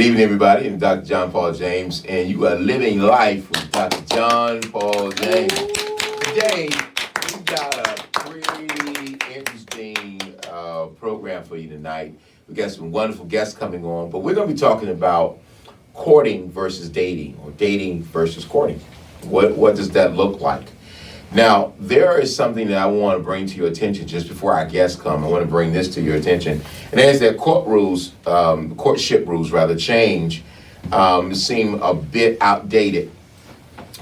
evening, everybody. I'm Dr. John Paul James, and you are living life with Dr. John Paul James. Today, we've got a pretty interesting program for you tonight. We've got some wonderful guests coming on, but we're going to be talking about courting versus dating, or dating versus courting. What does that look like? Now, there is something that I want to bring to your attention just before our guests come. I want to bring this to your attention, and that is that courtship rules change, seem a bit outdated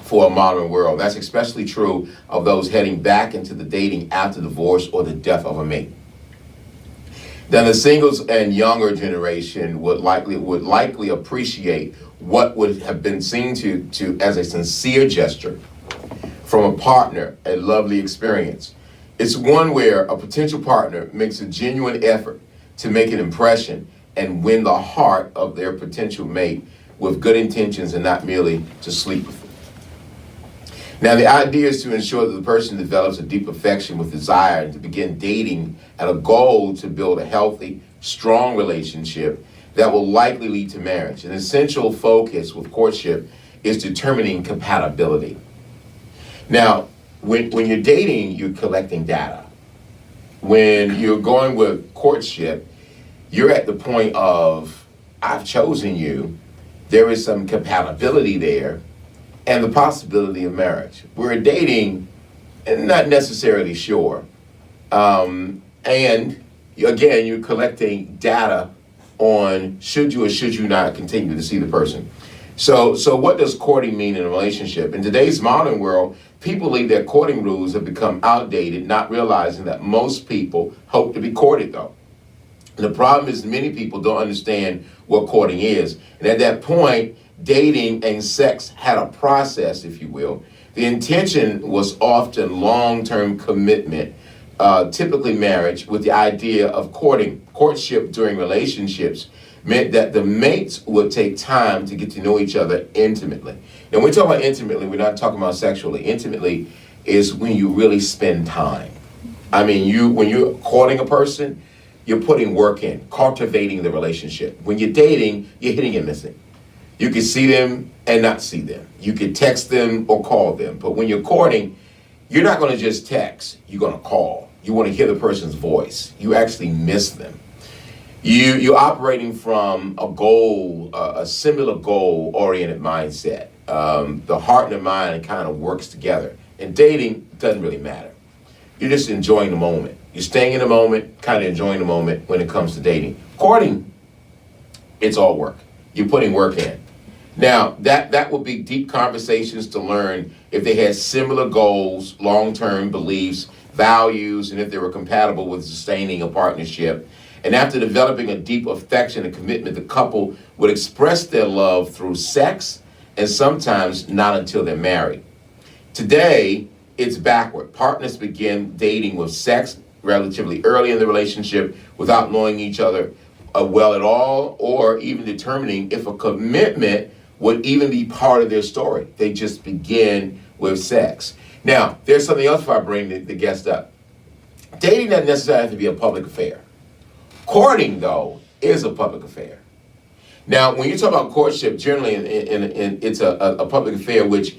for a modern world. That's especially true of those heading back into the dating after divorce or the death of a mate. Then the singles and younger generation would likely appreciate what would have been seen to as a sincere gesture from a partner, a lovely experience. It's one where a potential partner makes a genuine effort to make an impression and win the heart of their potential mate with good intentions and not merely to sleep with them. Now, the idea is to ensure that the person develops a deep affection with desire and to begin dating at a goal to build a healthy, strong relationship that will likely lead to marriage. An essential focus with courtship is determining compatibility. Now, when you're dating, you're collecting data. When you're going with courtship, you're at the point of, I've chosen you, there is some compatibility there, and the possibility of marriage. We're dating and not necessarily sure. And again, you're collecting data on should you or should you not continue to see the person. So what does courting mean in a relationship? In today's modern world, people believe that courting rules have become outdated, not realizing that most people hope to be courted, though. And the problem is many people don't understand what courting is. And at that point, dating and sex had a process, if you will. The intention was often long-term commitment, typically marriage, with the idea of courting. Courtship during relationships meant that the mates would take time to get to know each other intimately. Now, when we talk about intimately, we're not talking about sexually. Intimately is when you really spend time. I mean, when you're courting a person, you're putting work in, cultivating the relationship. When you're dating, you're hitting and missing. You can see them and not see them. You can text them or call them. But when you're courting, you're not going to just text. You're going to call. You want to hear the person's voice. You actually miss them. You're operating from a goal, a similar goal-oriented mindset. The heart and the mind kind of works together. And dating doesn't really matter. You're just enjoying the moment. You're staying in the moment, kind of enjoying the moment when it comes to dating. Courting, it's all work. You're putting work in. Now, that would be deep conversations to learn if they had similar goals, long-term beliefs, values, and if they were compatible with sustaining a partnership. And after developing a deep affection and commitment, the couple would express their love through sex and sometimes not until they're married. Today, it's backward. Partners begin dating with sex relatively early in the relationship without knowing each other well at all, or even determining if a commitment would even be part of their story. They just begin with sex. Now, there's something else before I bring the guest up. Dating doesn't necessarily have to be a public affair. Courting, though, is a public affair. Now, when you talk about courtship, generally it's a public affair, which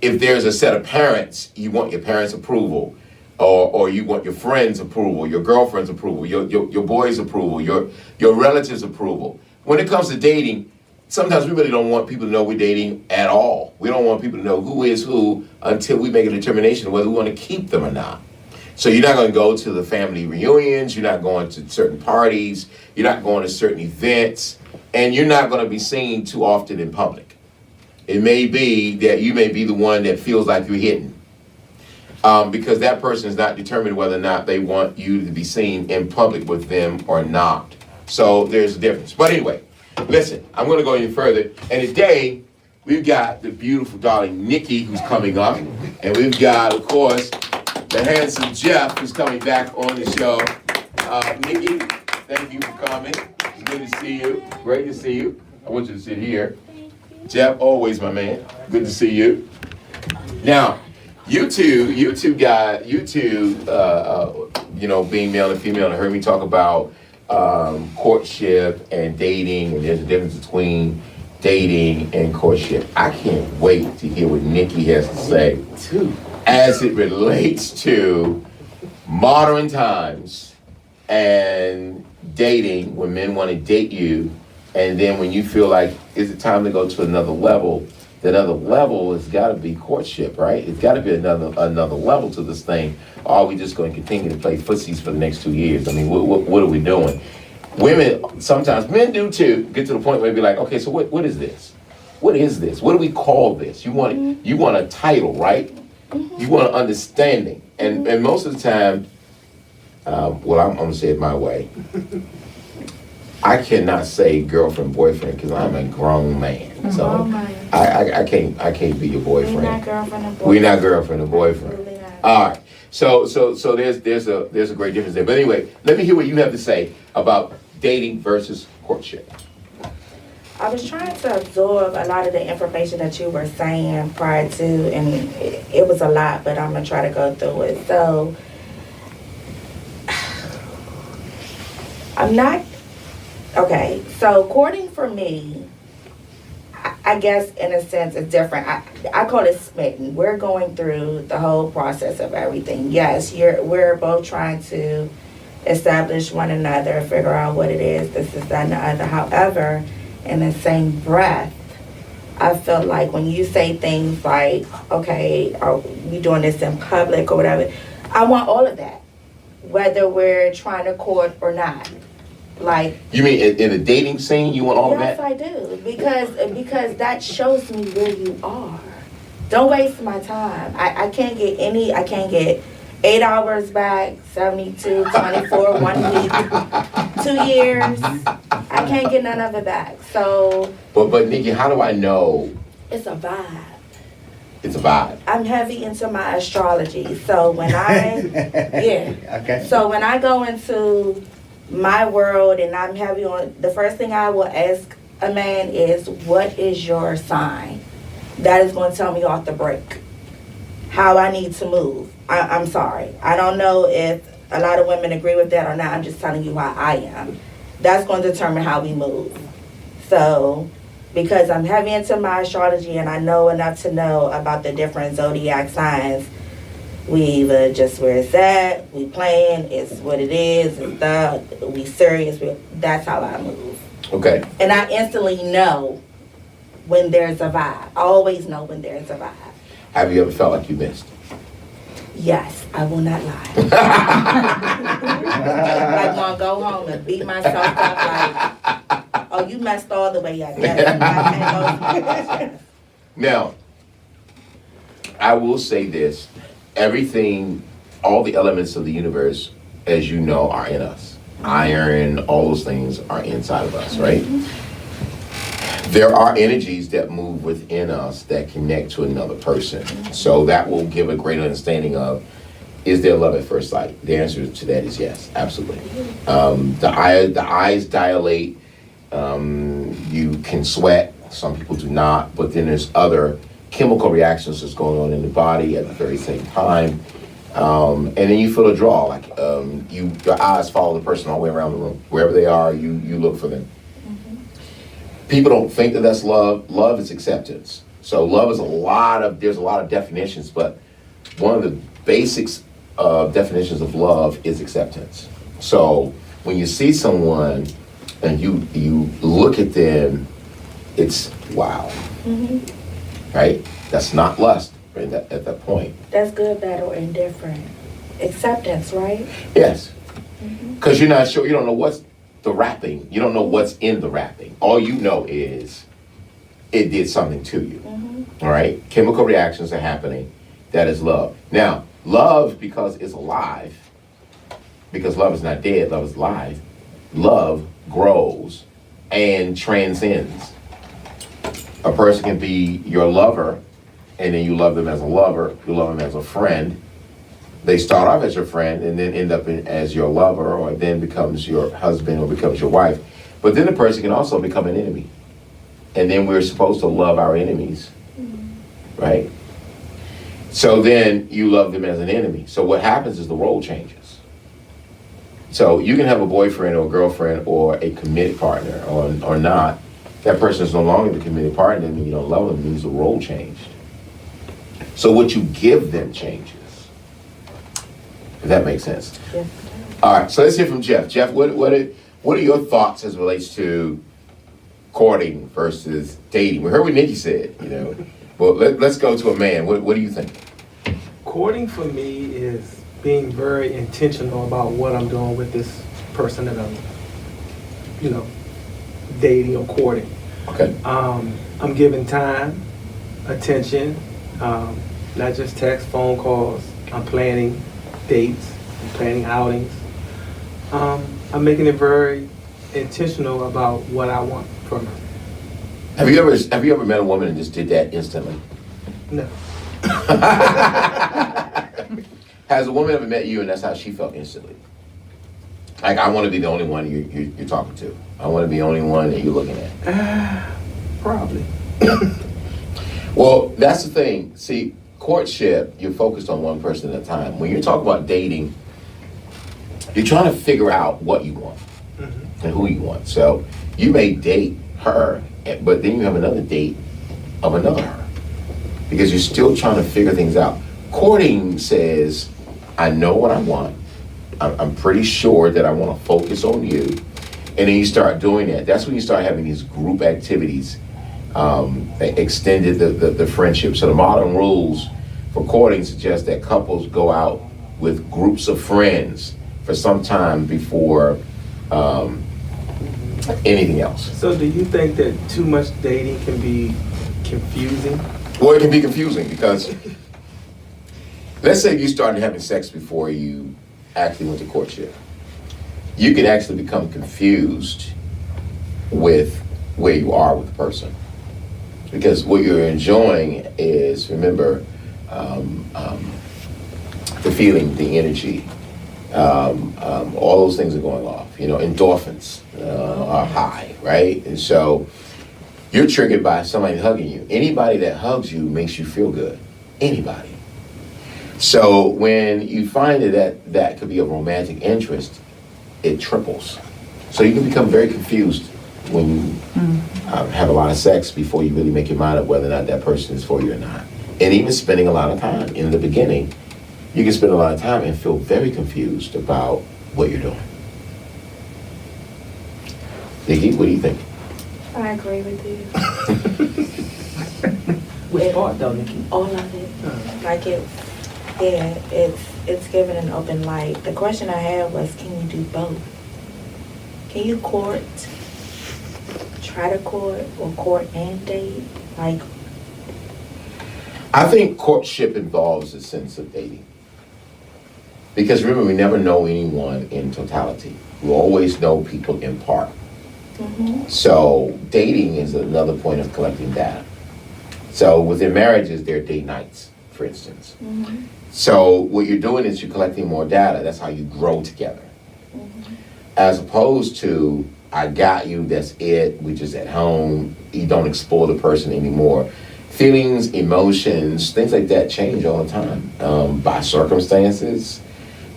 if there's a set of parents, you want your parents' approval, or you want your friends' approval, your girlfriend's approval, your boy's approval, your relatives' approval. When it comes to dating, sometimes we really don't want people to know we're dating at all. We don't want people to know who is who until we make a determination whether we want to keep them or not. So you're not going to go to the family reunions, you're not going to certain parties, you're not going to certain events, and you're not going to be seen too often in public. It may be that you may be the one that feels like you're hidden, because that person is not determined whether or not they want you to be seen in public with them or not. So there's a difference. But anyway, listen, I'm going to go even further. And today, we've got the beautiful darling Nikki who's coming up. And we've got, of course, the handsome Jeff who's coming back on the show. Nikki, thank you for coming. It's good to see you. Great to see you. I want you to sit here. Jeff, always my man. Good to see you. Now, you two, being male and female, and heard me talk about courtship and dating, and there's a difference between dating and courtship. I can't wait to hear what Nikki has to say as it relates to modern times and dating, when men want to date you, and then when you feel like, is it time to go to another level? That other level has got to be courtship, right? It's got to be another level to this thing. Or are we just going to continue to play footsies for the next 2 years? I mean, what are we doing? Women, sometimes, men do too, get to the point where they be like, okay, so what is this? What is this? What do we call this? You want you want a title, right? You want an understanding. And most of the time, well, I'm going to say it my way. I cannot say girlfriend, boyfriend, because I'm a grown man. So I can't be your boyfriend. We're not girlfriend and boyfriend. We're not girlfriend and boyfriend. All right. So there's a great difference there. But anyway, let me hear what you have to say about dating versus courtship. I was trying to absorb a lot of the information that you were saying prior to, and it was a lot, but I'm gonna try to go through it. So I'm not okay. So courting for me, I guess in a sense it's different. I call it smitten. We're going through the whole process of everything. Yes, we're both trying to establish one another, figure out what it is, this, that, and the other. However, in the same breath, I feel like when you say things like, okay, are we doing this in public or whatever, I want all of that, whether we're trying to court or not. Like, you mean in the dating scene, you want all of that? Yes, I do, because that shows me where you are. Don't waste my time. I can't get 8 hours back, 72, 24, 1 week, 2 years. I can't get none of it back. So. But Nikki, how do I know? It's a vibe. It's a vibe. I'm heavy into my astrology, so when Okay. So when I go into my world and I'm heavy on, the first thing I will ask a man is, what is your sign? That is going to tell me off the break how I need to move. I'm sorry. I don't know if a lot of women agree with that or not. I'm just telling you how I am. That's going to determine how we move. So, because I'm heavy into my astrology and I know enough to know about the different zodiac signs, we either just where it's at, we playing, it's what it is, we serious, that's how I move. Okay. And I instantly know when there's a vibe. I always know when there's a vibe. Have you ever felt like you missed? Yes, I will not lie. Like, want to go home and beat myself up like, oh, you messed all the way up. Yes, now, I will say this. Everything, all the elements of the universe, as you know, are in us. Iron, all those things are inside of us, right? There are energies that move within us that connect to another person. So that will give a great understanding of, is there love at first sight? The answer to that is yes, absolutely. The eyes dilate, you can sweat, some people do not, but then there's other chemical reactions that's going on in the body at the very same time. And then you feel a draw, like your eyes follow the person all the way around the room. Wherever they are, you look for them. People don't think that that's love. Love is acceptance. So love is there's a lot of definitions, but one of the basics of definitions of love is acceptance. So when you see someone and you look at them, it's wow. Right? That's not lust right, at that point. That's good, bad, or indifferent. Acceptance, right? Yes. Because you're not sure, you don't know what's the wrapping. You don't know what's in the wrapping. All you know is it did something to you. All right? Chemical reactions are happening. That is love. Now, love, because it's alive, because love is not dead, love is alive, love grows and transcends. A person can be your lover, and then you love them as a lover, you love them as a friend. They start off as your friend and then end up as your lover, or then becomes your husband or becomes your wife. But then the person can also become an enemy. And then we're supposed to love our enemies, right? So then you love them as an enemy. So what happens is the role changes. So you can have a boyfriend or a girlfriend or a committed partner or not. That person is no longer the committed partner. I mean, you don't love them. It means the role changed. So what you give them changes. If that makes sense. Yes. All right. So let's hear from Jeff. Jeff, what are your thoughts as it relates to courting versus dating? We heard what Nikki said. Well, let's go to a man. What do you think? Courting for me is being very intentional about what I'm doing with this person that I'm, dating or courting. Okay. I'm giving time, attention, not just text, phone calls. I'm planning dates, I'm planning outings. I'm making it very intentional about what I want from her. Have you ever met a woman and just did that instantly? No. Has a woman ever met you and that's how she felt instantly? Like, I want to be the only one you're talking to. I want to be the only one that you're looking at. Probably. Well, that's the thing. See, courtship, you're focused on one person at a time. When you're talking about dating, you're trying to figure out what you want and who you want. So you may date her, but then you have another date of another her because you're still trying to figure things out. Courting says, I know what I want. I'm pretty sure that I want to focus on you. And then you start doing that. That's when you start having these group activities, extended the friendship. So the modern rules for courting suggest that couples go out with groups of friends for some time before anything else. So do you think that too much dating can be confusing? Well, it can be confusing because let's say you started having sex before you actually went to courtship. You can actually become confused with where you are with the person. Because what you're enjoying is, remember, the feeling, the energy, all those things are going off. Endorphins are high, right? And so you're triggered by somebody hugging you. Anybody that hugs you makes you feel good. Anybody. So when you find that could be a romantic interest, it triples. So you can become very confused when you have a lot of sex before you really make your mind up whether or not that person is for you or not. And even spending a lot of time in the beginning, you can spend a lot of time and feel very confused about what you're doing. Nikki, what do you think? I agree with you. Which part though, Nikki? All of it. Like it's given an open light. The question I had was, can you do both? Can you court, try to court, or court and date? Like, I think courtship involves a sense of dating. Because remember, we never know anyone in totality. We always know people in part. So dating is another point of collecting data. So within marriages, there are date nights, for instance. So what you're doing is you're collecting more data. That's how you grow together. As opposed to, I got you, that's it, we just at home, you don't explore the person anymore. Feelings, emotions, things like that change all the time, by circumstances,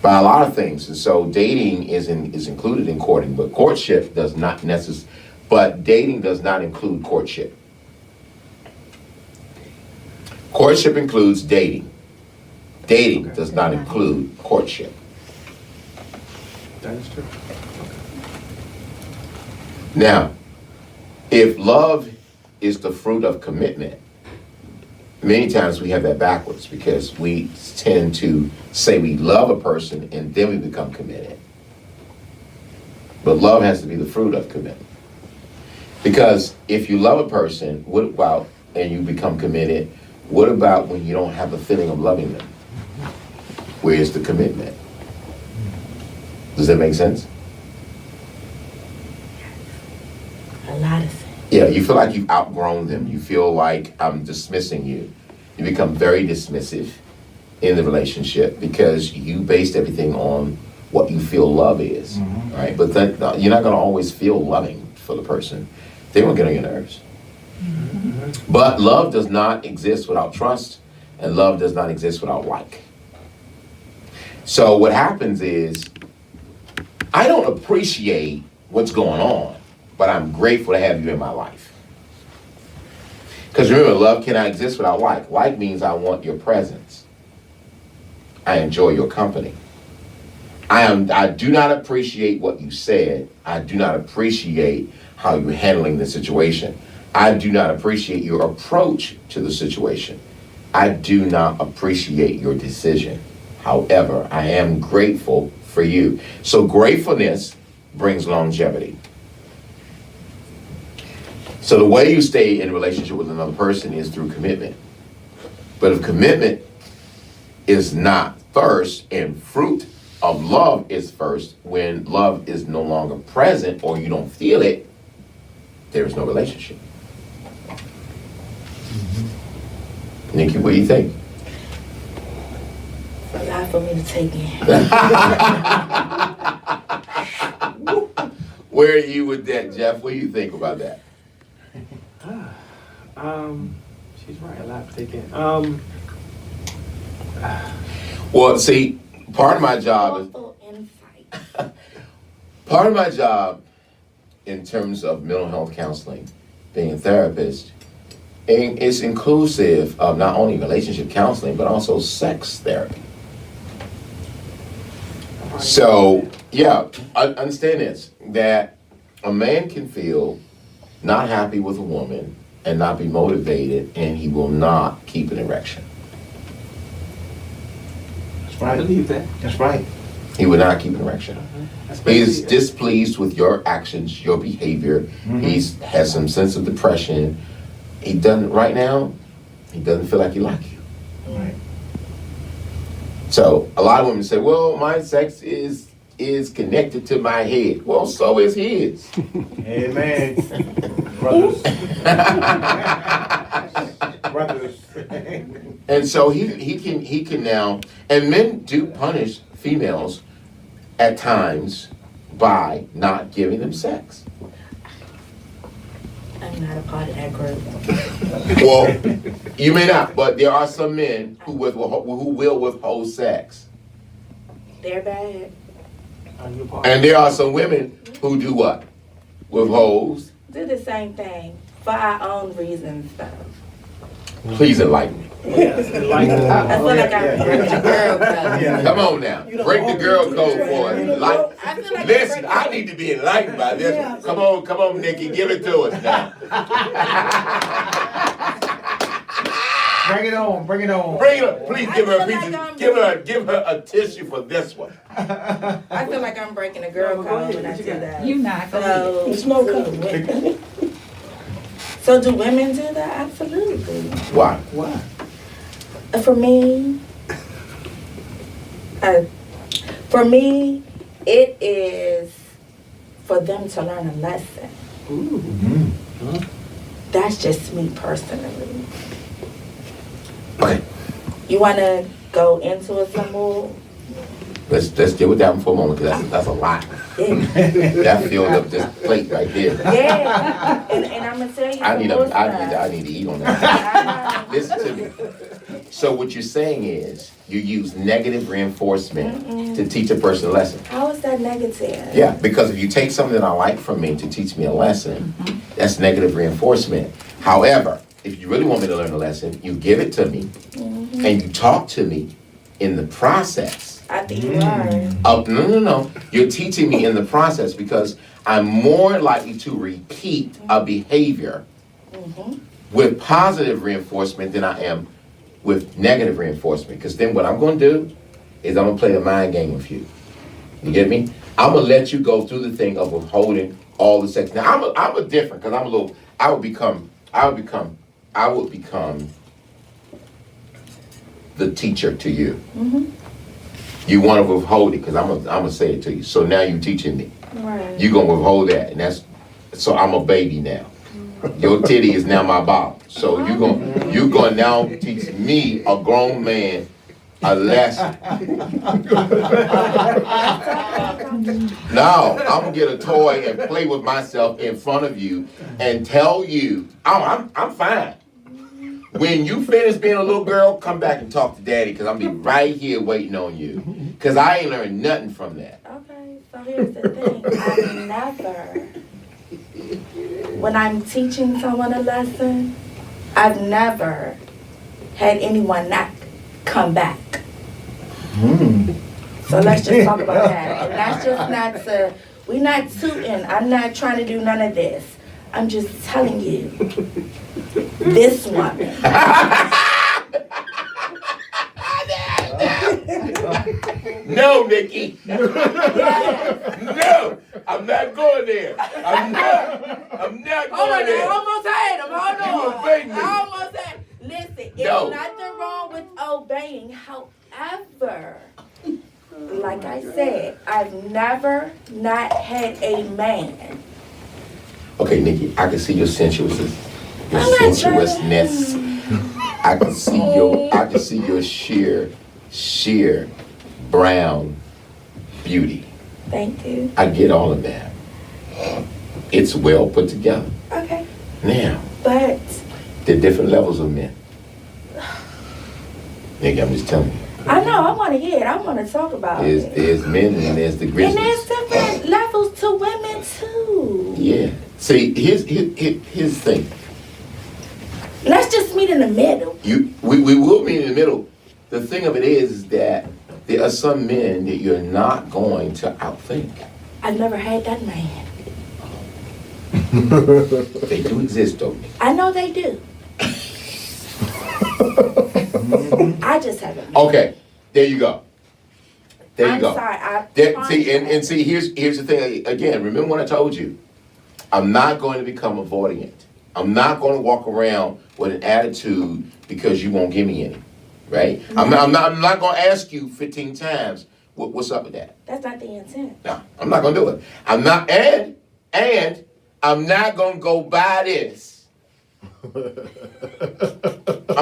by a lot of things. And so dating is included in courting, but courtship does not necessarily, but dating does not include courtship. Courtship includes dating. Dating does not include courtship. That is true. Now, if love is the fruit of commitment, many times we have that backwards because we tend to say we love a person and then we become committed. But love has to be the fruit of commitment. Because if you love a person, what about, and you become committed, what about when you don't have the feeling of loving them? Where's the commitment? Does that make sense? a lot of sense. Yeah, you feel like you've outgrown them. You feel like I'm dismissing you. You become very dismissive in the relationship because you based everything on what you feel love is, right? But then you're not going to always feel loving for the person. They won't get on your nerves. But love does not exist without trust, and love does not exist without like. So what happens is I don't appreciate what's going on, but I'm grateful to have you in my life. Because remember, love cannot exist without like. Like means I want your presence. I enjoy your company. I do not appreciate what you said. I do not appreciate how you're handling the situation. I do not appreciate your approach to the situation. I do not appreciate your decision. However, I am grateful for you. So gratefulness brings longevity. So the way you stay in a relationship with another person is through commitment. But if commitment is not first and fruit of love is first, when love is no longer present or you don't feel it, there is no relationship. Nikki, what do you think? A lot for me to take in. Where are you with that, Jeff? What do you think about that? She's right, a lot to take in. Well, see, part of my job is Thoughtful insight. part of my job in terms of mental health counseling, being a therapist, and it's inclusive of not only relationship counseling, but also sex therapy. So, yeah, understand this, that a man can feel not happy with a woman and not be motivated, and he will not keep an erection. That's I right. believe that. That's right. He will not keep an erection. He is Especially- displeased with your actions, your behavior. He's has some sense of depression. He doesn't, right now, he doesn't feel like he likes you. Right. So a lot of women say, well, my sex is connected to my head. Well, so is his. Amen. Brothers. Brothers. And so he can now, and men do punish females at times by not giving them sex. I'm not a part of that group. Well, you may not, but there are some men who will withhold sex. They're bad. Are you a part? And there are some women who do what? Withholds. Do the same thing for our own reasons, though. Please enlighten me. Yes, and like, I feel like I'm breaking the girl code. Yeah. Come on now. Break the girl code for us. I feel like Listen, I need to be enlightened by this one. Come on, Nikki, give it to us now. Bring it on. Bring it on. Bring it up. Please give her a I feel piece. like I'm Give her a tissue for this one. I feel like I'm breaking the girl code when I do that. You not. So, so do women do that? Absolutely. Why? why? For me, it is for them to learn a lesson. That's just me personally. Okay. You want to go into it some more? Let's deal with that one for a moment, because that's a lot. Yeah. That filled up this plate right there. Yeah. And I'm going to tell you I need some more I stuff. need to eat on that. Listen to me. So what you're saying is you use negative reinforcement to teach a person a lesson. How is that negative? Yeah, because if you take something I like from me to teach me a lesson, that's negative reinforcement. However, if you really want me to learn a lesson, you give it to me and you talk to me in the process. I think you learn. No. You're teaching me in the process, because I'm more likely to repeat a behavior with positive reinforcement than I am with negative reinforcement. Because then what I'm going to do is I'm going to play the mind game with you. You get me? I'm going to let you go through the thing of withholding all the sex. Now, I'm a different, because I would become the teacher to you. You want to withhold it, because I'm gonna say it to you. So now you're teaching me. Right. You're gonna withhold that, and so I'm a baby now. Your titty is now my bottom. So you're gonna now teach me, a grown man, a lesson. No, I'm gonna get a toy and play with myself in front of you and tell you, I'm fine. When you finish being a little girl, come back and talk to daddy, because I'm be right here waiting on you. Because I ain't learned nothing from that. Okay. So here's the thing, I've never, when I'm teaching someone a lesson, I've never had anyone not come back. So let's just talk about that. And that's just not to, we're not tooting, I'm not trying to do none of this. I'm just telling you, this woman. No, Nikki. No, I'm not going there. I'm not Hold going on, there. I almost had him. Hold on. You obeyed me. I almost had. Listen, No. it's nothing wrong with obeying. However, like I said, I've never not had a man. Okay, Nikki, I can see your sensuousness. Your I'm not sensuousness. I can see your sheer brown beauty. Thank you. I get all of that. It's well put together. Okay. Now, But there are different levels of men. Nikki, I'm just telling you. I know, I want to hear it. I want to talk about it. There's men and there's the And grizzlies. there's different levels to women too. Yeah. See, here's the thing. Let's just meet in the middle. We will meet in the middle. The thing of it is that there are some men that you're not going to outthink. I've never had that man. They do exist, though. I know they do. I just haven't. Okay, there you go. There you I'm go. sorry. See, here's the thing. Again, remember what I told you. I'm not going to become avoidant. I'm not going to walk around with an attitude because you won't give me any, right? I'm not going to ask you 15 times what's up with that. That's not the intent. No, I'm not going to do it. I'm not, and I'm not going to go buy this. I'm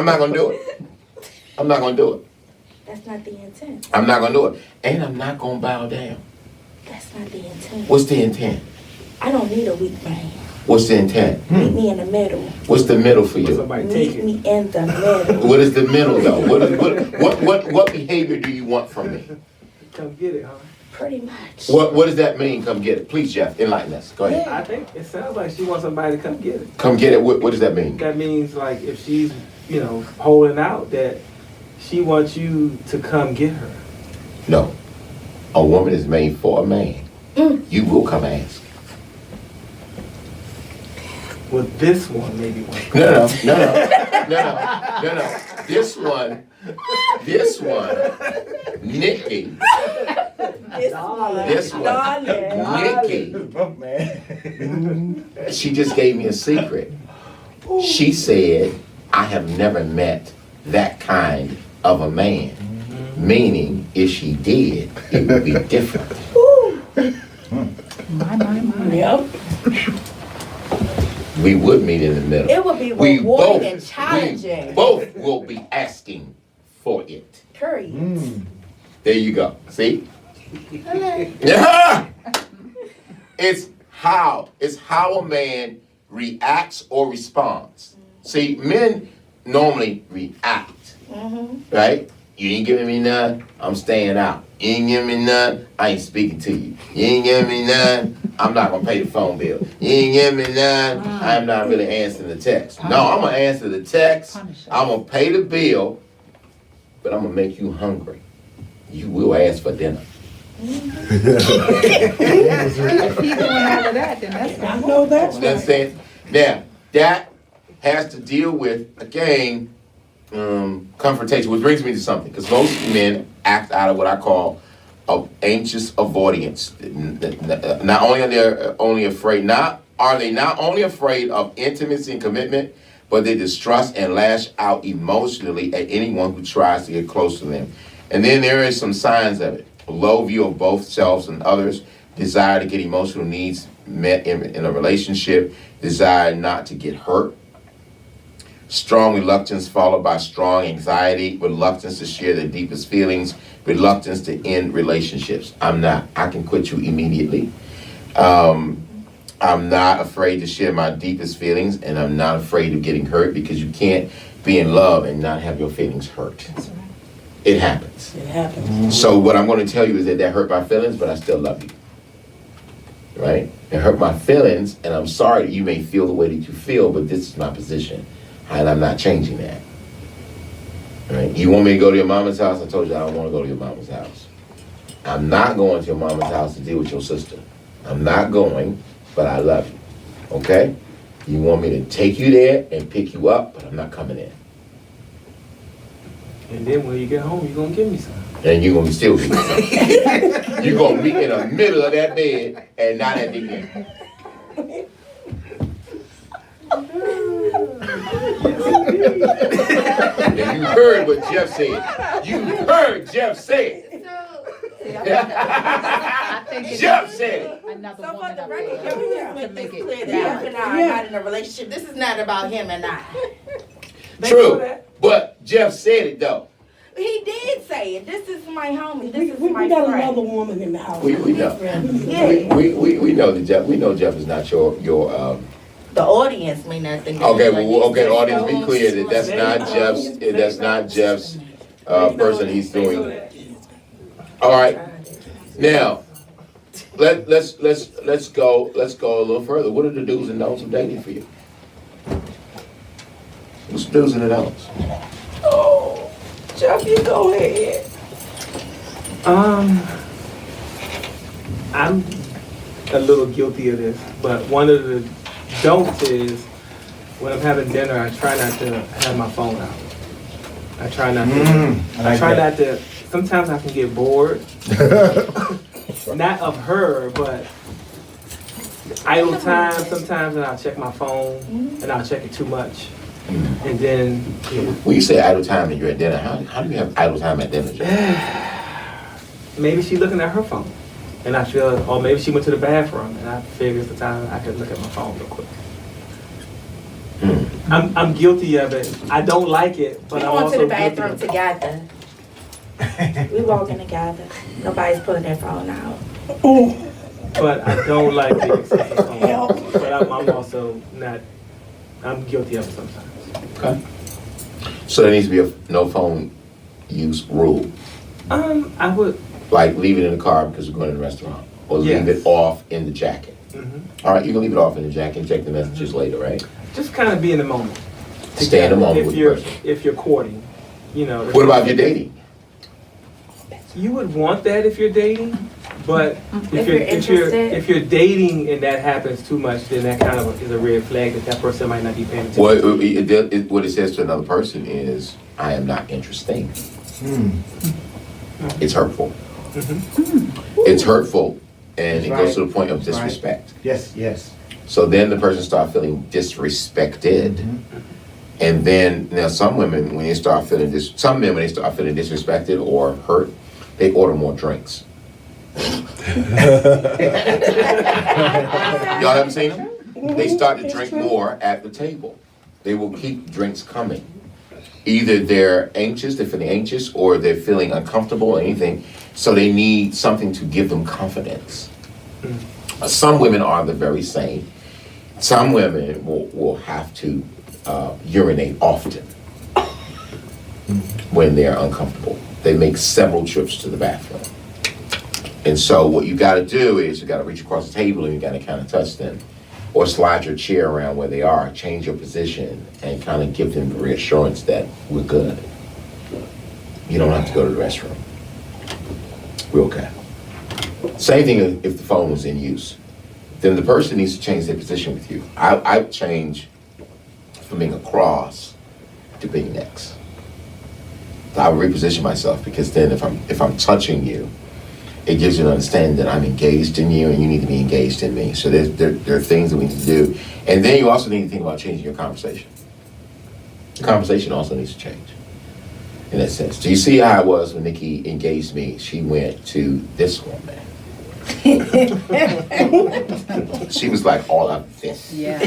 not going to do it. I'm not going to do it. That's not the intent. I'm not going to do it. And I'm not going to bow down. That's not the intent. What's the intent? I don't need a weak man. What's the intent? Meet me in the middle. What's the middle for you? Somebody take Meet it. me in the middle. What is the middle though? What behavior do you want from me? Come get it, huh? Pretty much. What does that mean? Come get it. Please, Jeff, enlighten us. Go ahead. I think it sounds like she wants somebody to come get it. Come get it. What does that mean? That means like if she's, holding out, that she wants you to come get her. No. A woman is made for a man. You will come ask. Well, this one maybe won't. No. This one, Nikki. This one, Darling. Nikki. Man. She just gave me a secret. She said, I have never met that kind of a man. Meaning, if she did, it would be different. My. Yep. We would meet in the middle. It would be We rewarding and we challenging. both will be asking for it. Period. There you go. See? Hello. Yeah. It's how a man reacts or responds. See, men normally react, right? You ain't giving me none, I'm staying out. You ain't giving me none, I ain't speaking to you. You ain't giving me none, I'm not gonna pay the phone bill. You ain't giving me none, I'm not really answering the text. No, I'm gonna answer the text, I'm gonna pay the bill, but I'm gonna make you hungry. You will ask for dinner. If he's doing all of that, then that's what I know that's You know what I'm saying? Now, that has to deal with, again, confrontation, which brings me to something, because most men act out of what I call anxious avoidance. Not only are they only afraid, not only afraid of intimacy and commitment, but they distrust and lash out emotionally at anyone who tries to get close to them. And then there is some signs of it. A low view of both selves and others, desire to get emotional needs met in a relationship, desire not to get hurt, strong reluctance followed by strong anxiety, reluctance to share their deepest feelings, reluctance to end relationships. I can quit you immediately. I'm not afraid to share my deepest feelings, and I'm not afraid of getting hurt, because you can't be in love and not have your feelings hurt. It happens. It happens. So what I'm going to tell you is that hurt my feelings, but I still love you. right? It hurt my feelings, and I'm sorry that you may feel the way that you feel, but this is my position, and I'm not changing that. Right? You want me to go to your mama's house? I told you I don't want to go to your mama's house. I'm not going to your mama's house to deal with your sister. I'm not going, but I love you. Okay? You want me to take you there and pick you up, but I'm not coming in. And then when you get home, you're gonna give me some. And you're gonna still be you're gonna be in the middle of that bed and not at the end. And you heard what Jeff said. You heard Jeff say it. I think it's Jeff said it. another So for woman the up record, there can we just to make make this it clear that Jeff and I are not in a relationship? This is not about him and I. True, but Jeff said it though. He did say it. This is my homie. This is We my got friend. another woman in the house. We know. Yeah. We know that Jeff. We know Jeff is not your The audience may not think. Okay, like well, okay, he's audience, be so clear that that's not Jeff's, that's not Jeff's, person he's doing. All right, now, let's go a little further. What are the do's and don'ts of dating for you? What's the do's and the don'ts? Oh, Jeff, you go ahead. I'm a little guilty of this, but one of the don'ts is when I'm having dinner, I try not to have my phone out. I try not to. Sometimes I can get bored. Not of her, but idle time sometimes, and I'll check my phone, and I'll check it too much. And then, When you say idle time and you're at dinner, how do you have idle time at dinner, Jeff? maybe she's looking at her phone, and I feel, or maybe she went to the bathroom, and I figure it's the time I could look at my phone real quick. I'm guilty of it. I don't like it, but We I'm going also to the guilty bathroom of it. together. We walking together. Nobody's pulling their phone out. But I don't like the excessive phone. But I'm also not. I'm guilty of it sometimes. Okay. So there needs to be a no phone use rule. I would. Like leave it in the car because we're going to the restaurant, or leave Yes. it off in the jacket. Mhm. All right, you can leave it off in the jacket and check the messages later, right? Just kind of be in the moment. Stay in the moment If with the you're person. if you're courting, you know. What about if you're dating? You would want that if you're dating, but If you're interested. if you're dating and that happens too much, then that kind of is a red flag that person might not be paying attention. Well, what it says to another person is, I am not interested. It's hurtful. It's hurtful, and That's it goes to right. the point of That's right. disrespect. Yes. So then the person starts feeling disrespected. And then, now some women, when they start feeling some men, when they start feeling disrespected or hurt, they order more drinks. Y'all haven't seen them? They start to drink more at the table. They will keep drinks coming. Either they're feeling anxious, or they're feeling uncomfortable or anything, so they need something to give them confidence. Some women are the very same. Some women will have to urinate often when they're uncomfortable. They make several trips to the bathroom. And so what you gotta do is you gotta reach across the table and you gotta kind of touch them, or slide your chair around where they are, change your position, and kind of give them the reassurance that we're good. You don't have to go to the restroom. We're okay. Same thing if the phone was in use. Then the person needs to change their position with you. I would change from being across to being next. I would reposition myself, because then if I'm touching you, it gives you an understanding that I'm engaged in you and you need to be engaged in me. So there are things that we need to do. And then you also need to think about changing your conversation. The conversation also needs to change in that sense. Do you see how it was when Nikki engaged me? She went to this woman. She was like all of this. Yeah.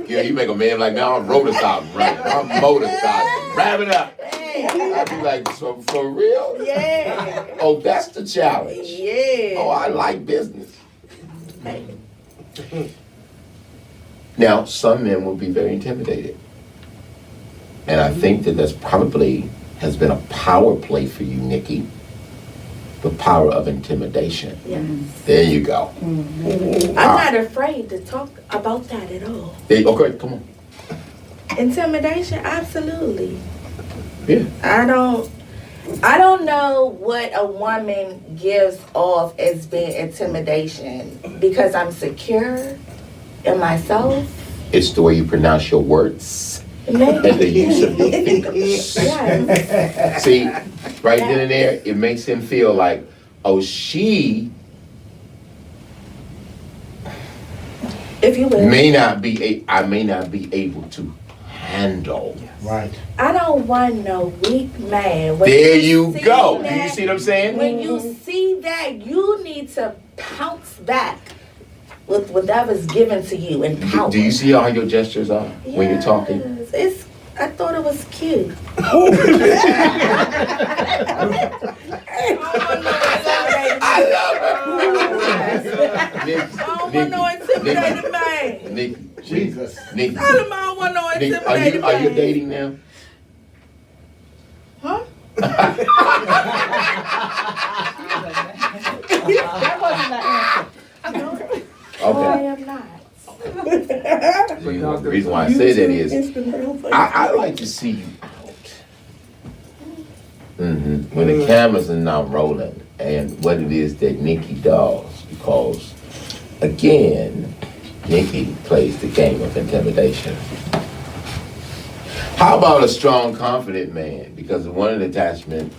Yeah, you make a man like, now I'm rotostopping, right? I'm motorstopping. Wrap it up. I'd be like, so for real? Yeah. Oh, that's the challenge. Yeah. Oh, I like business. Now, some men will be very intimidated. And I think that that's probably has been a power play for you, Nikki. The power of intimidation. Yes. There you go. I'm not afraid to talk about that at all. Okay, come on. Intimidation, absolutely. Yeah. I don't know what a woman gives off as being intimidation because I'm secure in myself. It's the way you pronounce your words Maybe. and the use of your fingers. Yes. See, right then and there, it makes him feel like, oh, she If you will. I may not be able to handle. Right. I don't want no weak man. When There you see go. Do that- you see what I'm saying? When you see that, you need to pounce back with whatever's given to you and power. Do you see how your gestures are when you're talking? Yes, I thought it was cute. I love I don't want no intimidating man. Nikki, Jesus. Nikki, Tell him I don't want no Nikki, intimidating are you man. dating now? Huh? That wasn't the answer. I Okay. am not. The reason why I say that is I like to see you out. When the cameras are not rolling and what it is that Nikki does, because again, Nikki plays the game of intimidation. How about a strong, confident man? Because one of the attachment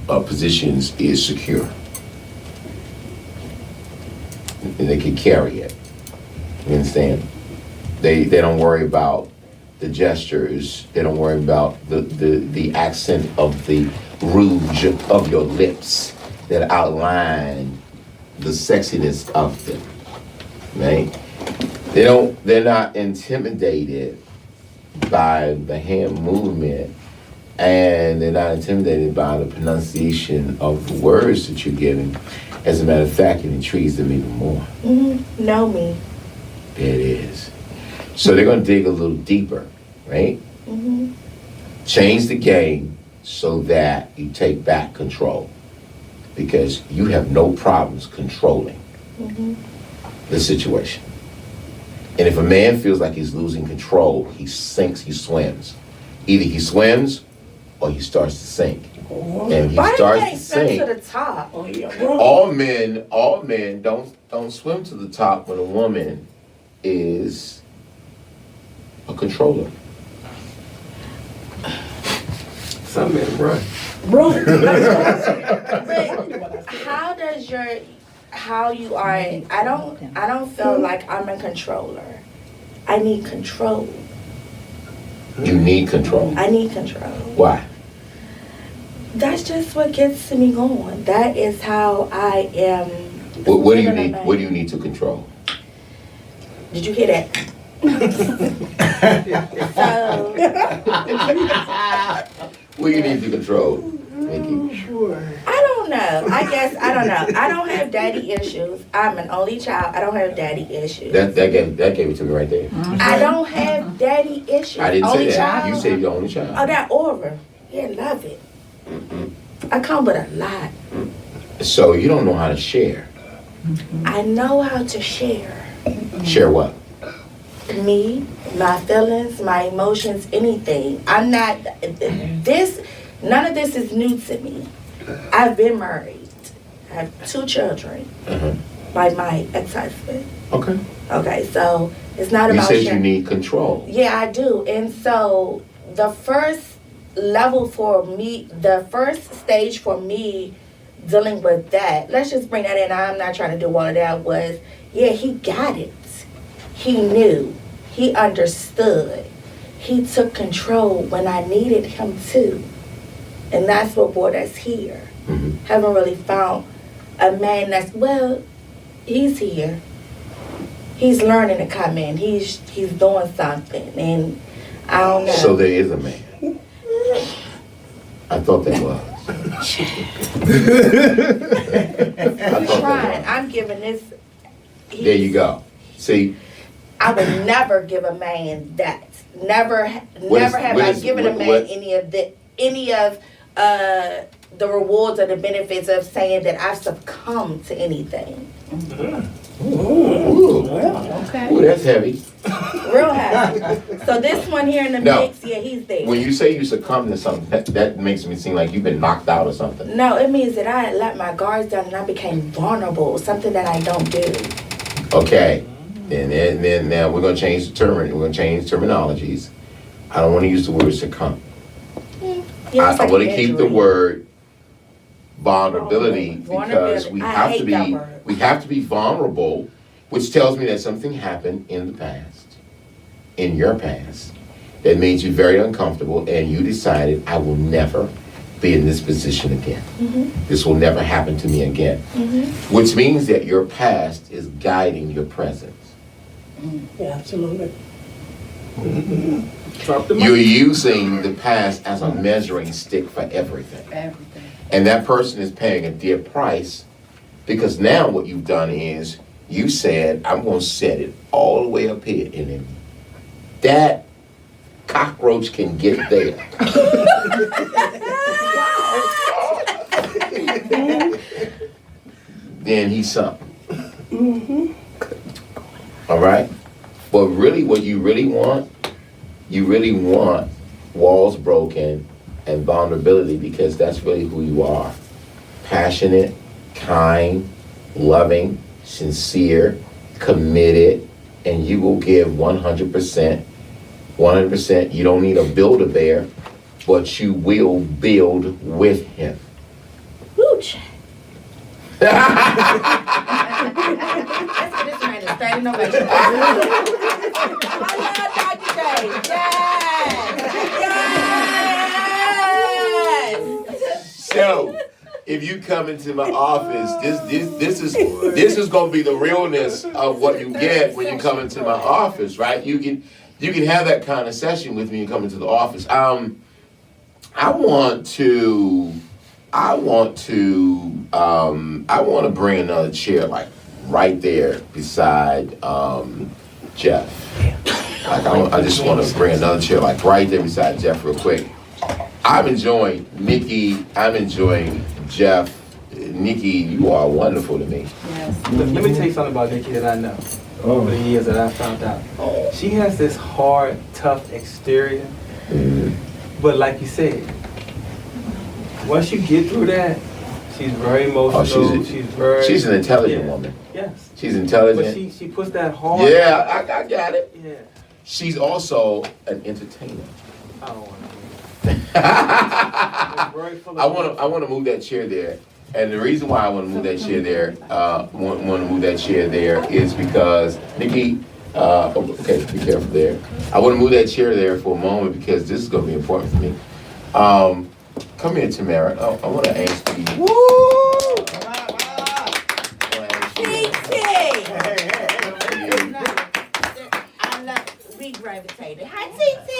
positions is secure. And they can carry it. You understand? They don't worry about the gestures. They don't worry about the accent of the rouge of your lips that outline the sexiness of them. Right? They're not intimidated by the hand movement, and they're not intimidated by the pronunciation of the words that you're giving. As a matter of fact, it intrigues them even more. Know me. There it is. So they're going to dig a little deeper, right? Change the game so that you take back control. Because you have no problems controlling the situation. And if a man feels like he's losing control, he sinks, he swims. Either he swims or he starts to sink. And he Why starts you to can't swim sink. to the top? All men don't swim to the top when a woman is a controller. Some men run. But how you are, I don't feel like I'm a controller. I need control. You need control. I need control. Why? That's just what gets me going. That is how I am. What do you need? What do you need to control? Did you hear that? So, What do you need to control, Nikki? I don't know. I don't know. I don't have daddy issues. I'm an only child. I don't have daddy issues. That gave it to me right there. I don't have daddy issues. I didn't only say that. Child. You said you're the only Oh, child. that aura. Yeah, love it. I come with a lot. So you don't know how to share. I know how to share. Share what? Me, my feelings, my emotions, anything. I'm not, none of this is new to me. I've been married. I have 2 children by my ex-husband. Okay. Okay, so it's not You about said you sharing. need control. Yeah, I do. And so the first level for me, the first stage for me dealing with that, let's just bring that in. I'm not trying to do all of that, was, yeah, he got it. He knew. He understood. He took control when I needed him to. And that's what brought us here. Haven't really found a man that's, well, he's here. He's learning to come in. He's doing something. And I don't know. So there is a man. I thought there was. I'm trying. I'm giving this. There you go. See, I would never give a man that. Never have I given a man any of the rewards or the benefits of saying that I've succumbed to anything. Ooh, Okay. ooh, that's heavy. Real happy. So this one here in the No. mix, yeah, he's there. When you say you succumb to something, that makes me seem like you've been knocked out or something. No, it means that I let my guards down and I became vulnerable, something that I don't do. Okay, and then now we're gonna change the term. We're gonna change terminologies. I don't want to use the word succumb. Yeah, it's I like want to an keep the injury. word vulnerability because we I have hate to that be word. vulnerable, which tells me that something happened in the past, in your past, that made you very uncomfortable, and you decided I will never be in this position again. This will never happen to me again. Which means that your past is guiding your present. Yeah, absolutely. Drop the mic. You're using the past as a measuring stick for everything. Everything. And that person is paying a dear price because now what you've done is you said, I'm going to set it all the way up here. And if that cockroach can get there, then he's something. All right? But really, what you really want walls broken and vulnerability because that's really who you are. Passionate, kind, loving, sincere, committed, and you will give 100%. 100%. You don't need to build a bear, but you will build with him. Woo, child. Let's get this man a standing ovation. I love Dr. J. Yes! So, if you come into my office, this is gonna be the realness of what you get when you come into my office, right? You can have that kind of session with me and come into the office. I want to bring another chair like right there beside Jeff. Like I just want to bring another chair like right there beside Jeff real quick. I'm enjoying Nikki. I'm enjoying Jeff. Nikki, you are wonderful to me. Yes. Let me tell you something about Nikki that I know over the years that I found out. She has this hard, tough exterior, but like you said, once you get through that, she's very emotional. She's an intelligent woman. Yes. She's intelligent. But she puts that hard. Yeah, I got it. Yeah. She's also an entertainer. I don't want to. I want to move that chair there, and the reason why I want to move that chair there, is because Nikki. Okay, be careful there. I want to move that chair there for a moment because this is going to be important for me. Come here, Tamara. I want to ask you. Woo! We gravitated. Hi, TT.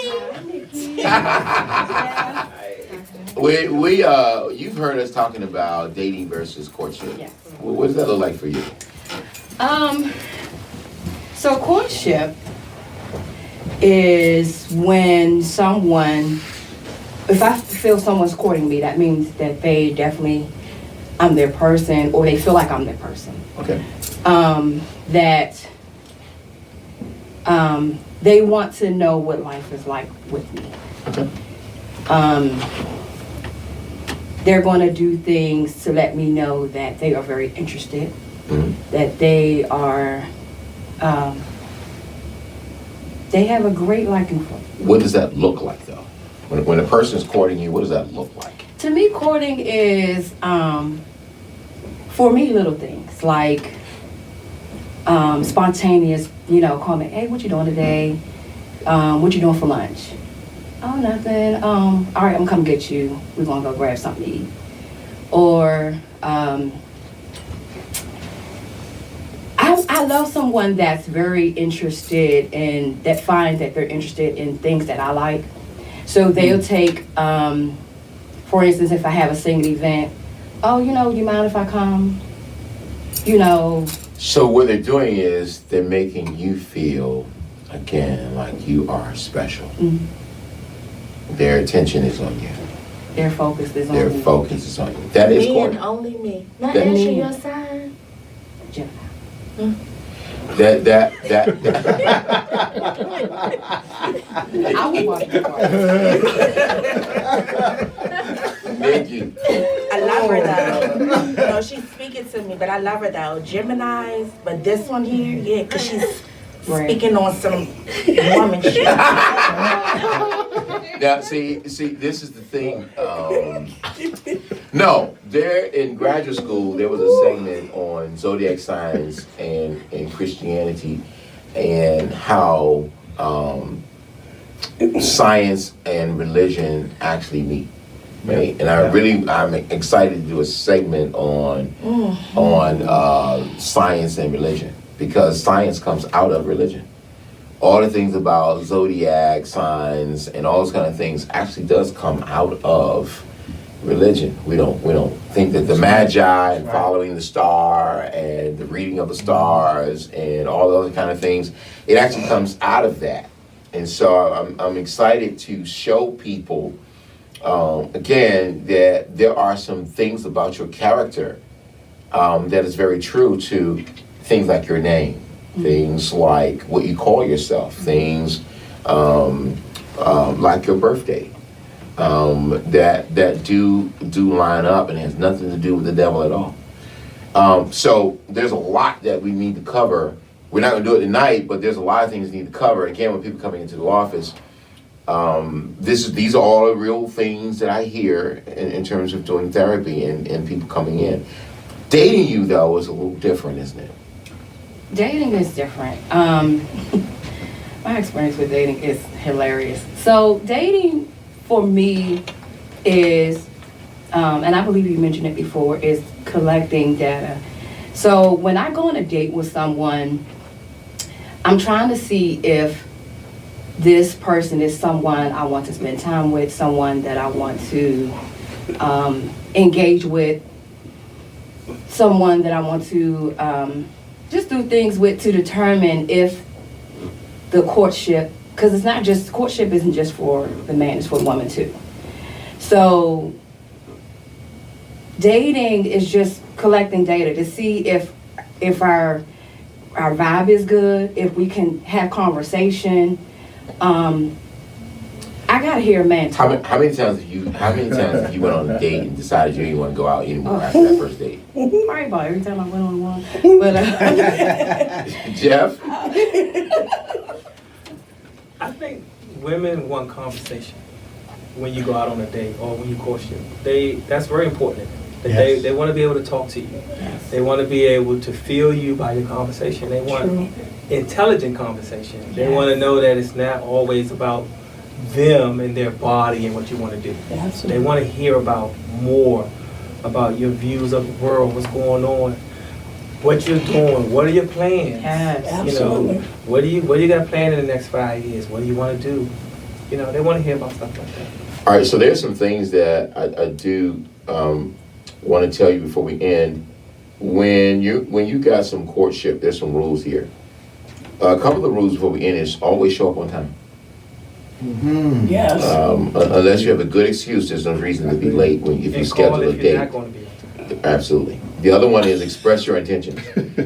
You've heard us talking about dating versus courtship. Yes. What does that look like for you? So courtship is when if I feel someone's courting me, that means that they definitely, I'm their person, or they feel like I'm their person. Okay. They want to know what life is like with me. Okay. They're going to do things to let me know that they are very interested, that they are, they have a great liking for me. What does that look like, though? When a person is courting you, what does that look like? To me, courting is, for me, little things like spontaneous, call me, hey, what you doing today? What you doing for lunch? Oh, nothing. All right, I'm gonna come get you. We're gonna go grab something to eat. Or I love someone that's very interested in, that finds that they're interested in things that I like. So they'll take, for instance, if I have a singing event, oh, you mind if I come? So what they're doing is they're making you feel, again, like you are special. Mhm. Their attention is on you. Their focus is on Their you. focus is on you. That is Me courting. and only me. Not That- answer your sign. Gemini. That I would watch the part. Nikki. I love her though. No, she's speaking to me, but I love her though. Gemini's, but this one here, yeah, because she's Right. speaking on some woman shit. Now, see, this is the thing. No, there in graduate school, there was a segment on zodiac signs and Christianity, and how science and religion actually meet. Right, and I'm excited to do a segment on science and religion, because science comes out of religion. All the things about zodiac signs and all those kind of things actually does come out of religion. We don't think that the magi and following the star and the reading of the stars and all those kind of things, it actually comes out of that. And so I'm excited to show people again that there are some things about your character that is very true to things like your name, things like what you call yourself, things like your birthday, that do line up and has nothing to do with the devil at all. So there's a lot that we need to cover. We're not going to do it tonight, but there's a lot of things we need to cover. Again, when people coming into the office, these are all real things that I hear in terms of doing therapy and people coming in. Dating you, though, is a little different, isn't it? Dating is different. My experience with dating is hilarious. So dating for me is, and I believe you mentioned it before, is collecting data. So when I go on a date with someone, I'm trying to see if this person is someone I want to spend time with, someone that I want to engage with, someone that I want to just do things with, to determine if the courtship, because it's not just, courtship isn't just for the man, it's for the woman too. So dating is just collecting data to see if our vibe is good, if we can have conversation. I gotta hear a man talk. How many times have you went on a date and decided you didn't want to go out anymore after that first date? Probably about every time I went on one. But Jeff? I think women want conversation when you go out on a date or when you courtship. That's very important. Yes. They want to be able to talk to you. Yes. They want to be able to feel you by your conversation. They want True. intelligent conversation. They Yes. want to know that it's not always about them and their body and what you want to do. They want to hear about more about your views of the world, what's going on, what you're doing, what are your plans. Yes. You know, what do you got planned in the next 5 years? What do you want to do? You know, they want to hear about stuff like that. All right, so there's some things that I do want to tell you before we end. When you got some courtship, there's some rules here. A couple of the rules before we end is always show up on time. Yes. Unless you have a good excuse, there's no reason to be late if you And schedule call a if you're not date. going to be. Absolutely. The other one is express your intentions.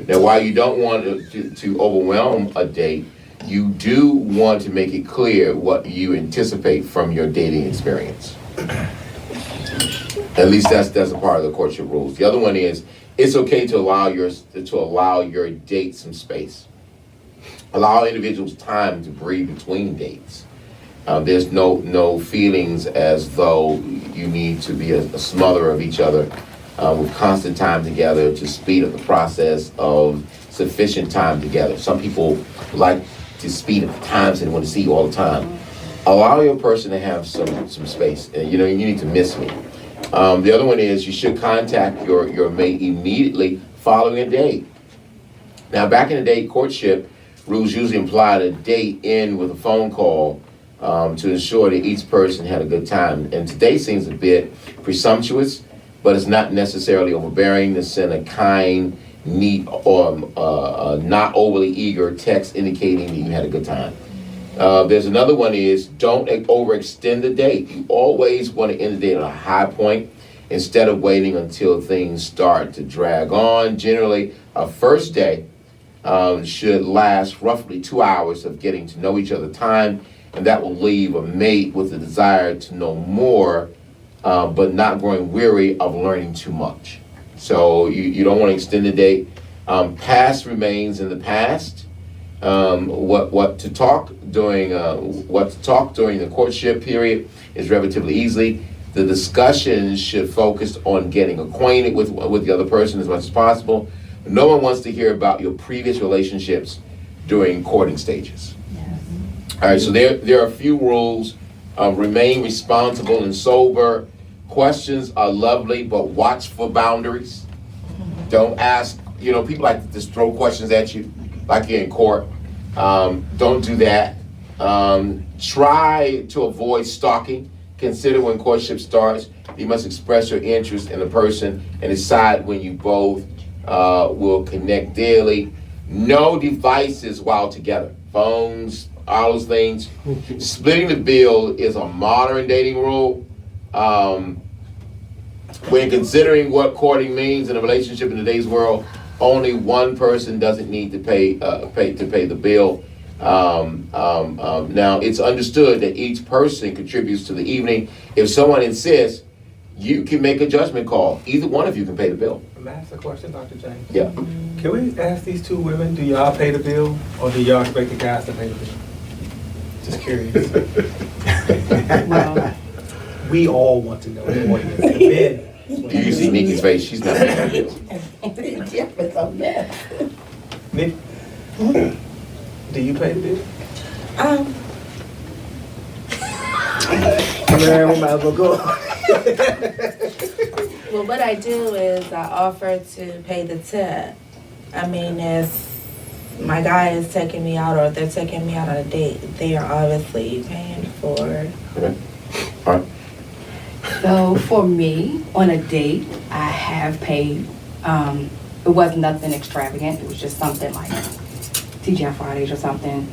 Now, while you don't want to overwhelm a date, you do want to make it clear what you anticipate from your dating experience. At least that's a part of the courtship rules. The other one is it's okay to allow your date some space. Allow individuals time to breathe between dates. There's no feelings as though you need to be a smother of each other with constant time together to speed up the process of sufficient time together. Some people like to speed up the times and want to see you all the time. Allow your person to have some space. You know, you need to miss me. The other one is you should contact your mate immediately following a date. Now, back in the day, courtship rules usually implied a date in with a phone call to ensure that each person had a good time. And today seems a bit presumptuous, but it's not necessarily overbearing to send a kind neat or not overly eager text indicating that you had a good time. There's another one is don't overextend the date. You always want to end the date on a high point instead of waiting until things start to drag on. Generally, a first day should last roughly 2 hours of getting to know each other time, and that will leave a mate with a desire to know more, but not growing weary of learning too much. So you don't want to extend the date. Past remains in the past. What to talk during the courtship period is relatively easy. The discussion should focus on getting acquainted with the other person as much as possible. No one wants to hear about your previous relationships during courting stages. Yes. All right, so there are a few rules. Remain responsible and sober. Questions are lovely, but watch for boundaries. Don't ask, people like to just throw questions at you like you're in court. Don't do that. Try to avoid stalking. Consider when courtship starts, you must express your interest in the person and decide when you both will connect daily. No devices while together. Phones, all those things. Splitting the bill is a modern dating rule. When considering what courting means in a relationship in today's world, only one person doesn't need to pay the bill. Now, it's understood that each person contributes to the evening. If someone insists, you can make a judgment call. Either one of you can pay the bill. May I ask a question, Dr. James? Yeah. Can we ask these two women, do y'all pay the bill, or do y'all expect the guys to pay the bill? Just curious. Well, We all want to know. The audience, the men. Do you see Nikki's face? She's not paying the bill. Jeff is a mess. Nick, do you pay the bill? Man, we might as well go. Well, what I do is I offer to pay the tip. I mean, if my guy is taking me out or if they're taking me out on a date, they are obviously paying for it. Okay. All right. so for me, on a date, I have paid, it was nothing extravagant. It was just something like TGI Fridays or something.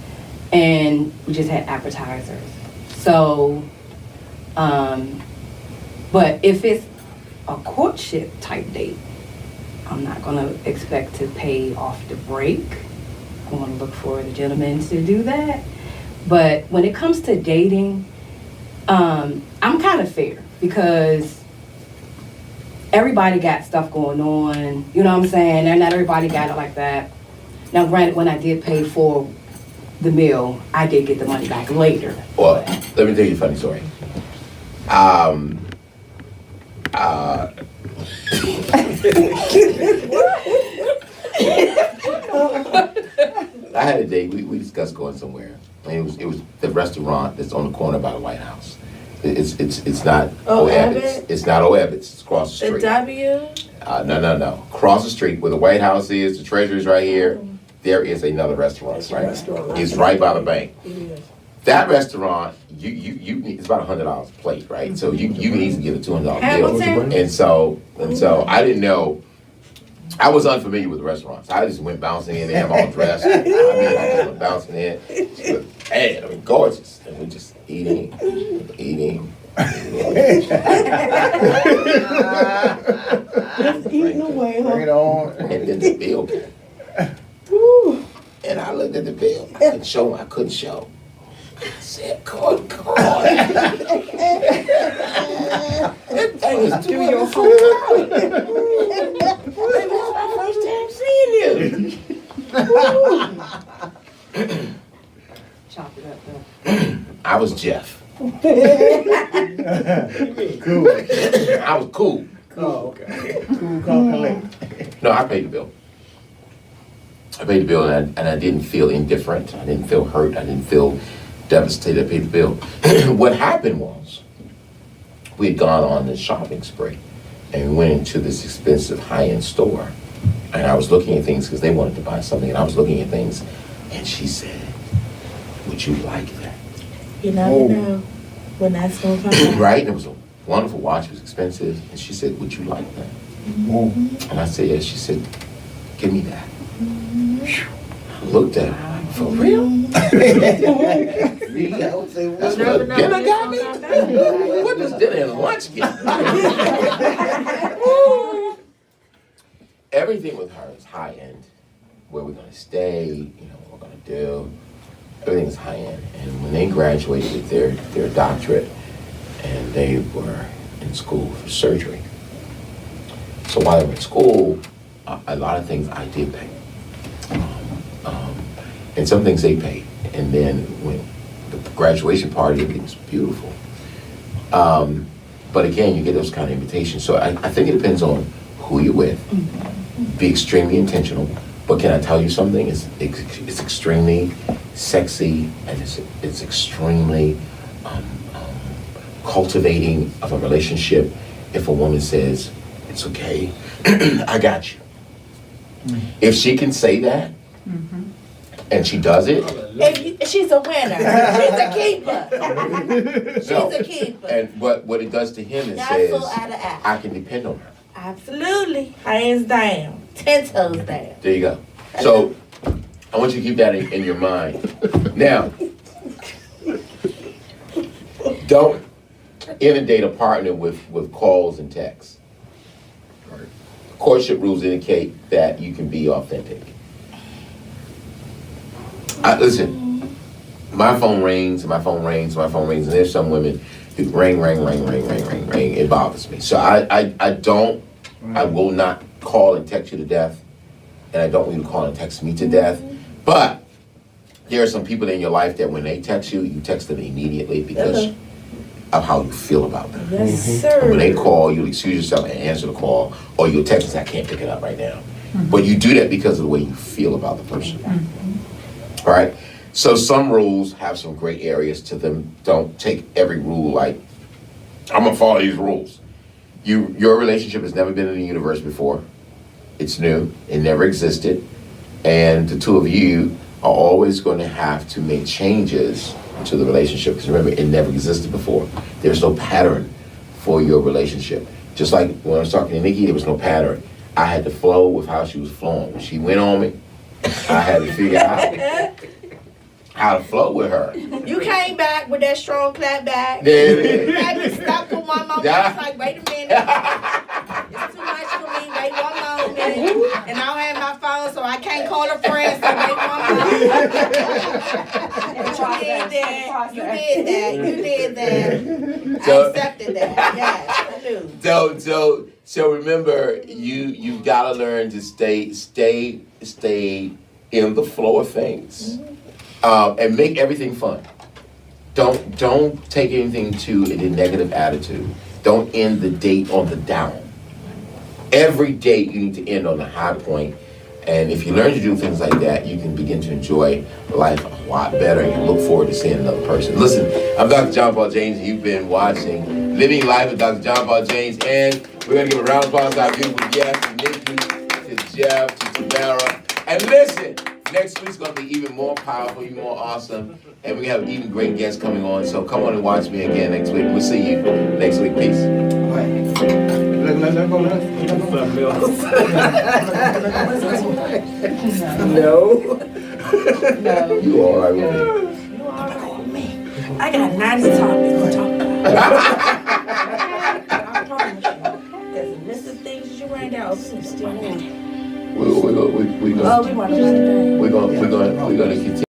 And we just had appetizers. So, but if it's a courtship type date, I'm not gonna expect to pay off the break. I wanna look for the gentleman to do that. But when it comes to dating, I'm kind of fair because everybody got stuff going on, you know what I'm saying? And not everybody got it like that. Now granted, when I did pay for the meal, I did get the money back later. Well, let me tell you a funny story. I had a date. We discussed going somewhere. And it was the restaurant that's on the corner by the White House. It's not Ebbets? It's not Ebbets. It's across the The street. W? No. Across the street where the White House is, the Treasury's right here. There is another restaurant, It's a right? restaurant. It's right by the bank. It is. That restaurant, you it's about $100 a plate, right? So you can easily get a $200 bill. Hamilton? And so I didn't know. I was unfamiliar with the restaurants. I just went bouncing in there, I'm all dressed. I just went bouncing in. She looked, hey, gorgeous. And we just eating. Just eating away, Bring it huh? on. And then the bill came. Woo. And I looked at the bill. I couldn't show. I said, God. That thing was $200. Baby, that's my first time seeing you. Chop it up though. I was Jeff. Cool. I was cool. Oh, okay. Cool, calm, collect. No, I paid the bill. And I didn't feel indifferent. I didn't feel hurt. I didn't feel devastated. I paid the bill. What happened was, we had gone on this shopping spree, and we went into this expensive high-end store, and I was looking at things because they wanted to buy something, and I was looking at things, and she said, "Would you like that?" You never know when that's going to come. Right? And it was a wonderful watch. It was expensive, and she said, "Would you like that?" Ooh. And I said, "Yes." She said, Give me that. I looked at her like, for real? That's what dinner got me? What does dinner and lunch get? Everything with her is high end. Where we're gonna stay, what we're gonna do. Everything is high end. And when they graduated with their doctorate, and they were in school for surgery. So while they were in school, a lot of things I did pay. And some things they paid. And then when the graduation party, everything was beautiful. But again, you get those kind of invitations. So I think it depends on who you're with. Be extremely intentional. But can I tell you something? It's extremely sexy, and it's extremely cultivating of a relationship if a woman says, it's okay, I got you. If she can say that, and she does it, She's a winner. She's a keeper. And what it does to him is Not says, so out of act. I can depend on her. Absolutely. Hands down. 10 toes down. There you go. So I want you to keep that in your mind. Now, don't inundate a partner with calls and texts. Courtship rules indicate that you can be authentic. Listen, my phone rings, and my phone rings, and my phone rings, and there's some women who ring. It bothers me. So I will not call and text you to death, and I don't want you to call and text me to death. But there are some people in your life that when they text you, you text them immediately because of how you feel about them. Yes, sir. When they call, you'll excuse yourself and answer the call, or you'll text and say, I can't pick it up right now. But you do that because of the way you feel about the person. All right? So some rules have some gray areas to them. Don't take every rule like, I'm gonna follow these rules. Your relationship has never been in the universe before. It's new. It never existed. And the two of you are always going to have to make changes to the relationship. Because remember, it never existed before. There's no pattern for your relationship. Just like when I was talking to Nikki, there was no pattern. I had to flow with how she was flowing. When she went on me, I had to figure out how to flow with her. You came back with that strong clap back. There it is. You had me stuck for one moment. I was like, wait a minute. It's too much for me. Wait one moment. And I don't have my phone, so I can't call a friend. So wait one moment. But you did that. I accepted that. Yes, I do. So remember, you gotta learn to stay in the flow of things, and make everything fun. Don't take anything to a negative attitude. Don't end the date on the down. Every date you need to end on a high point. And if you learn to do things like that, you can begin to enjoy life a lot better, and you look forward to seeing another person. Listen, I'm Dr. John Paul James, and you've been watching Living Life with Dr. John Paul James, and we're going to give a round of applause to our beautiful guests, to Nikki, to Jeff, to Tamara. And listen, next week's going to be even more powerful, even more awesome, and we have even great guests coming on, so come on and watch me again next week. We'll see you next week. Peace. No. You all right with me? You all right with me? I got 90 topics to talk about. I promise you. There's a list of things you ran down. Still We're gonna continue.